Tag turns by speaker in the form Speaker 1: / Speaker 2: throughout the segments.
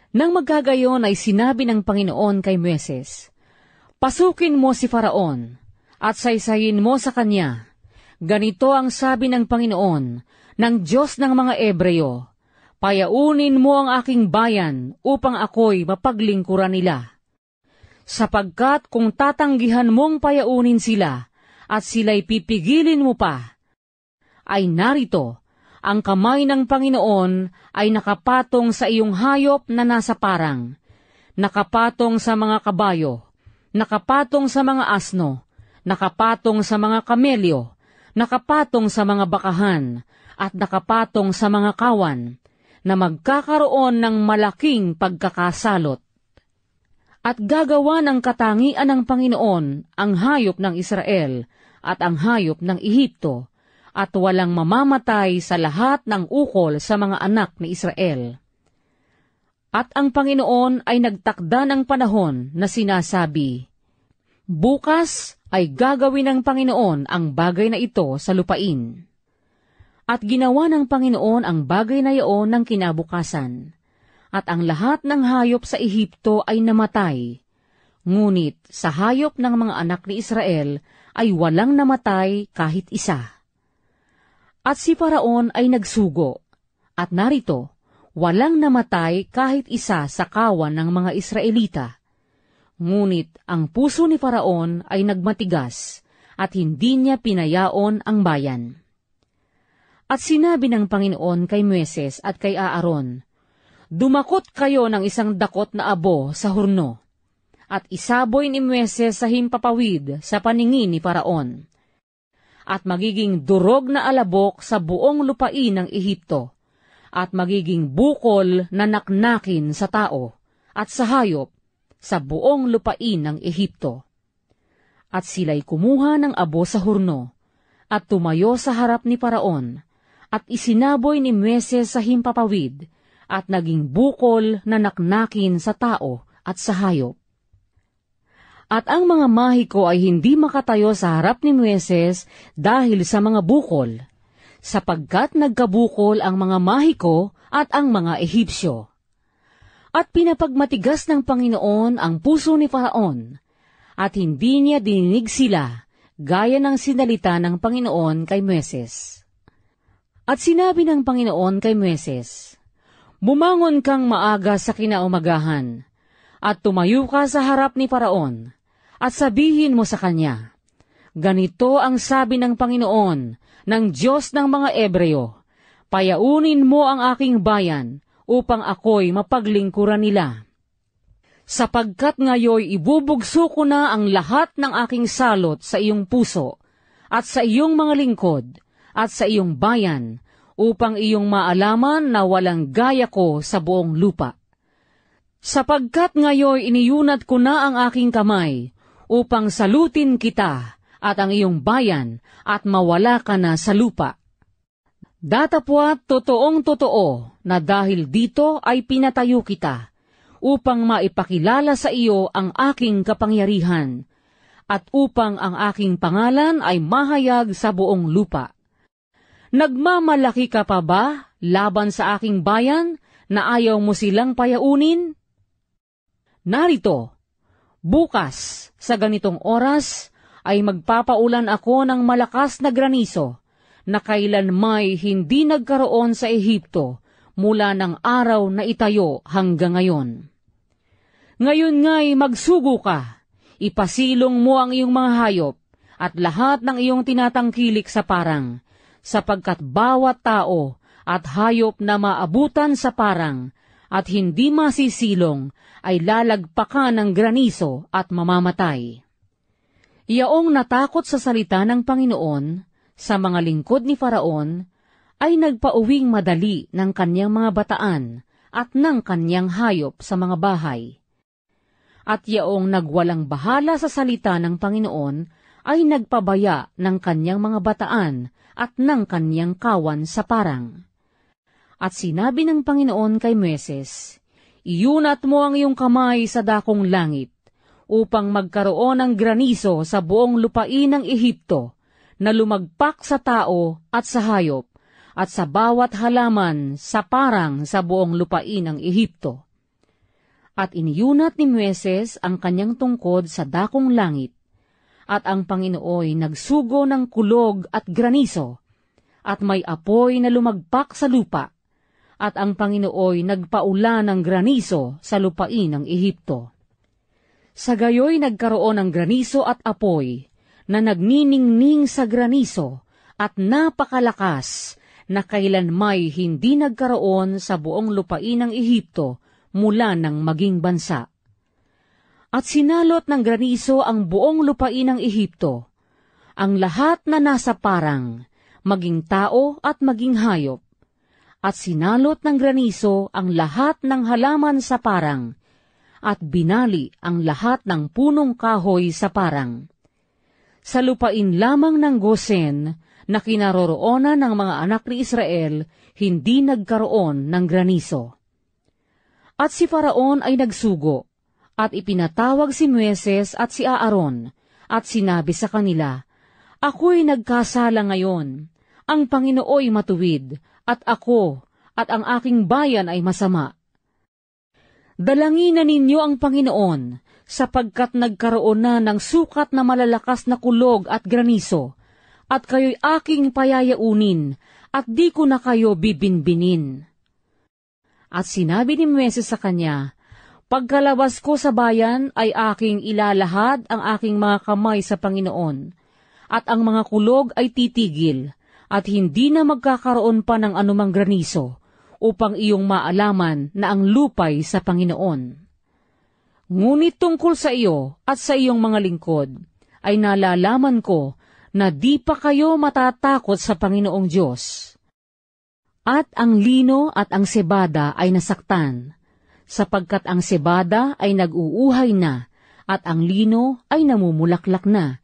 Speaker 1: Nang magkagayon ay sinabi ng Panginoon kay Moises, "Pasukin mo si Faraon, at saysayin mo sa kanya. Ganito ang sabi ng Panginoon, ng Diyos ng mga Ebreo, payaunin mo ang aking bayan upang ako'y mapaglingkuran nila. Sapagkat kung tatanggihan mong payaunin sila, at sila'y pipigilin mo pa, ay narito, ang kamay ng Panginoon ay nakapatong sa iyong hayop na nasa parang, nakapatong sa mga kabayo, nakapatong sa mga asno, nakapatong sa mga kamelyo, nakapatong sa mga bakahan, at nakapatong sa mga kawan, na magkakaroon ng malaking pagkakasalot. At gagawa ng katangian ng Panginoon ang hayop ng Israel at ang hayop ng Ehipto, at walang mamamatay sa lahat ng ukol sa mga anak ni Israel. At ang Panginoon ay nagtakda ng panahon na sinasabi, bukas ay gagawin ng Panginoon ang bagay na ito sa lupain. At ginawa ng Panginoon ang bagay na iyon ng kinabukasan, at ang lahat ng hayop sa Ehipto ay namatay, ngunit sa hayop ng mga anak ni Israel ay walang namatay kahit isa. At si Faraon ay nagsugo, at narito, walang namatay kahit isa sa kawan ng mga Israelita. Ngunit ang puso ni Faraon ay nagmatigas, at hindi niya pinayaon ang bayan. At sinabi ng Panginoon kay Moises at kay Aaron, dumakot kayo ng isang dakot na abo sa hurno, at isaboy ni Moises sa himpapawid sa paningin ni Faraon, at magiging durog na alabok sa buong lupain ng Ehipto, at magiging bukol na naknakin sa tao at sa hayop sa buong lupain ng Ehipto. At sila'y kumuha ng abo sa hurno, at tumayo sa harap ni Faraon, at isinaboy ni Moises sa himpapawid, at naging bukol na naknakin sa tao at sa hayop. At ang mga mahiko ay hindi makatayo sa harap ni Moises dahil sa mga bukol, sapagkat nagkabukol ang mga mahiko at ang mga Ehipsyo. At pinapagmatigas ng Panginoon ang puso ni Faraon, at hindi niya dininig sila, gaya ng sinalita ng Panginoon kay Moises. At sinabi ng Panginoon kay Moises, bumangon kang maaga sa kinaumagahan, at tumayo ka sa harap ni Faraon, at sabihin mo sa kanya, ganito ang sabi ng Panginoon, ng Diyos ng mga Ebreo, payaunin mo ang aking bayan, upang ako'y mapaglingkuran nila. Sapagkat ngayoy ibubugso ko na ang lahat ng aking salot sa iyong puso, at sa iyong mga lingkod, at sa iyong bayan, upang iyong maalaman na walang gaya ko sa buong lupa. Sapagkat ngayoy iniyunat ko na ang aking kamay, upang salutin kita at ang iyong bayan at mawala ka na sa lupa. Datapwat totoong totoo na dahil dito ay pinatayo kita, upang maipakilala sa iyo ang aking kapangyarihan, at upang ang aking pangalan ay mahayag sa buong lupa. Nagmamalaki ka pa ba laban sa aking bayan na ayaw mo silang payaunin? Narito, bukas sa ganitong oras ay magpapaulan ako ng malakas na graniso na kailan may hindi nagkaroon sa Ehipto mula ng araw na itayo hanggang ngayon. Ngayon nga'y magsugo ka, ipasilong mo ang iyong mga hayop at lahat ng iyong tinatangkilik sa parang, sapagkat bawat tao at hayop na maabutan sa parang at hindi masisilong ay lalagpakan ng graniso at mamamatay. Yaong natakot sa salita ng Panginoon sa mga lingkod ni Faraon, ay nagpauwing madali ng kanyang mga bataan at ng kanyang hayop sa mga bahay. At yaong nagwalang bahala sa salita ng Panginoon, ay nagpabaya ng kanyang mga bataan at ng kanyang kawan sa parang. At sinabi ng Panginoon kay Moises, iyunat mo ang iyong kamay sa dakong langit, upang magkaroon ng graniso sa buong lupain ng Ehipto, na lumagpak sa tao at sa hayop, at sa bawat halaman sa parang sa buong lupain ng Ehipto. At iniyunat ni Moises ang kanyang tungkod sa dakong langit, at ang Panginooy nagsugo ng kulog at graniso, at may apoy na lumagpak sa lupa, at ang Panginooy nagpaula ng graniso sa lupain ng Ehipto. Sa gayoy nagkaroon ng graniso at apoy, na nagniningning sa graniso, at napakalakas, na kailanmay hindi nagkaroon sa buong lupain ng Ehipto, mula ng maging bansa. At sinalot ng graniso ang buong lupain ng Ehipto, ang lahat na nasa parang, maging tao at maging hayop. At sinalot ng graniso ang lahat ng halaman sa parang, at binali ang lahat ng punong kahoy sa parang. Sa lupain lamang ng Gosen, na kinaroroonan ng mga anak ni Israel, hindi nagkaroon ng graniso. At si Faraon ay nagsugo, at ipinatawag si Moises at si Aaron, at sinabi sa kanila, Ako'y nagkasala ngayon, ang Panginooy matuwid, at ako, at ang aking bayan ay masama. Dalangin na ninyo ang Panginoon, sapagkat nagkaroon na ng sukat na malalakas na kulog at graniso, at kayo'y aking payayaunin, at di ko na kayo bibinbinin. At sinabi ni Moises sa kanya, Pagkalabas ko sa bayan ay aking ilalahad ang aking mga kamay sa Panginoon, at ang mga kulog ay titigil, at hindi na magkakaroon pa ng anumang graniso, upang iyong maalaman na ang lupay sa Panginoon. Ngunit tungkol sa iyo at sa iyong mga lingkod, ay nalalaman ko na di pa kayo matatakot sa Panginoong Diyos. At ang lino at ang sebada ay nasaktan, sapagkat ang sebada ay nag-uuhay na, at ang lino ay namumulaklak na.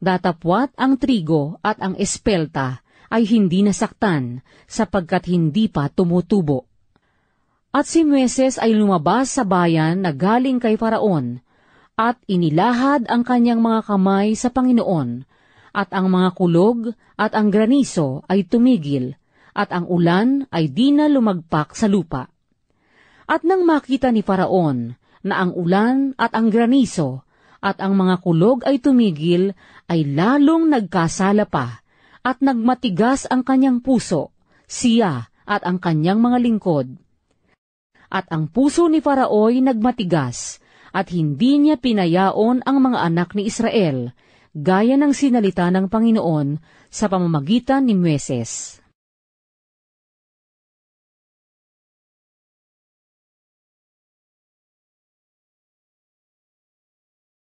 Speaker 1: Datapwat ang trigo at ang espelta ay hindi nasaktan, sapagkat hindi pa tumutubo. At si Moises ay lumabas sa bayan na galing kay Faraon, at inilahad ang kanyang mga kamay sa Panginoon, at ang mga kulog at ang graniso ay tumigil, at ang ulan ay di na lumagpak sa lupa. At nang makita ni Faraon na ang ulan at ang graniso at ang mga kulog ay tumigil, ay lalong nagkasala pa, at nagmatigas ang kanyang puso, siya at ang kanyang mga lingkod. At ang puso ni Faraoy nagmatigas, at hindi niya pinayaon ang mga anak ni Israel, gaya ng sinalita ng Panginoon sa pamamagitan ni Moises.